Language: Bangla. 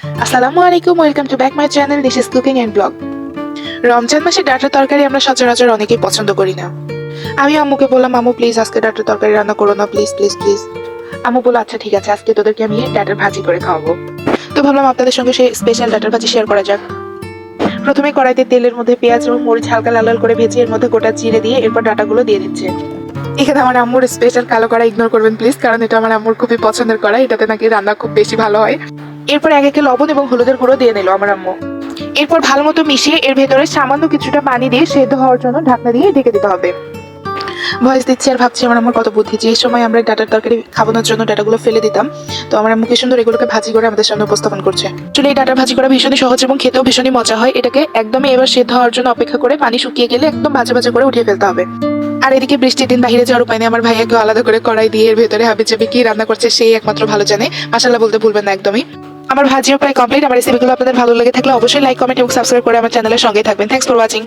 আসসালামু আলাইকুম, welcome to back my channel Nishi's cooking and blog. Ramzan মাসে ডাঁটার তরকারি আমরা সচরাচর অনেকেই পছন্দ করি না। আমি আম্মুকে বললাম, আম্মু প্লিজ আজকে ডাঁটার তরকারি রান্না করো না, প্লিজ প্লিজ প্লিজ। আম্মু বললো আচ্ছা ঠিক আছে, আজকে তোদেরকে আমি ডাঁটার ভাজি করে খাওয়াবো। তো ভাবলাম আপনাদের সঙ্গে সেই স্পেশাল ডাঁটার ভাজি শেয়ার করা যাক। প্রথমে কড়াইতে তেলের মধ্যে পেঁয়াজ এবং মরিচ হালকা লাল লাল করে ভেজে এর মধ্যে গোটা জিরে দিয়ে এরপর ডাঁটাগুলো দিয়ে দিচ্ছে। এখানে আমার আম্মুর স্পেশাল কালো কড়াই ইগনোর করবেন প্লিজ, কারণ এটা আমার আম্মুর খুবই পছন্দের কড়াই, এটাতে নাকি রান্না খুব বেশি ভালো হয়। এরপর এক একে লবণ এবং হলুদের গুঁড়ো দিয়ে নিল আমার আম্মু। এরপর ভালো মতো মিশিয়ে এর ভেতরে সামান্য কিছুটা পানি দিয়ে সেদ্ধ হওয়ার জন্য ঢাকনা দিয়ে ঢেকে দিতে হবে। ভয়েস দিচ্ছি আর ভাবছি আমার আম্মুর কত বুদ্ধি, যে সময় আমরা ডাটার তরকারি খাবানোর জন্য ডাটাগুলো ফেলে দিতাম, তো আমার আম্মু কি সুন্দর এগুলোকে ভাজি করে আমাদের সামনে উপস্থাপন করছে। আসলে এই ডাটা ভাজি করা ভীষণই সহজ এবং খেতেও ভীষণই মজা হয়। এটাকে একদমই এবার সেদ্ধ হওয়ার জন্য অপেক্ষা করে পানি শুকিয়ে গেলে একদম ভাজা ভাজা করে উঠিয়ে ফেলতে হবে। আর এদিকে বৃষ্টির দিন বাইরে যাওয়ার উপায় নেই, আমার ভাইয়াকে আলাদা করে কড়াই দিয়ে এর ভেতরে হাবিজাবি কি রান্না করছে সেই একমাত্র ভালো জানে। মাশাআল্লাহ বলতে ভুলবেন না একদমই। আমার ভাজিও প্রায় কমপ্লিট। আমার রেসিপিগুলো আপনাদের ভালো লেগে থাকলে অবশ্যই লাইক, কমেন্ট এবং সাবস্ক্রাইব করে আমার চ্যানেলের সঙ্গেই থাকবেন। Thanks for watching.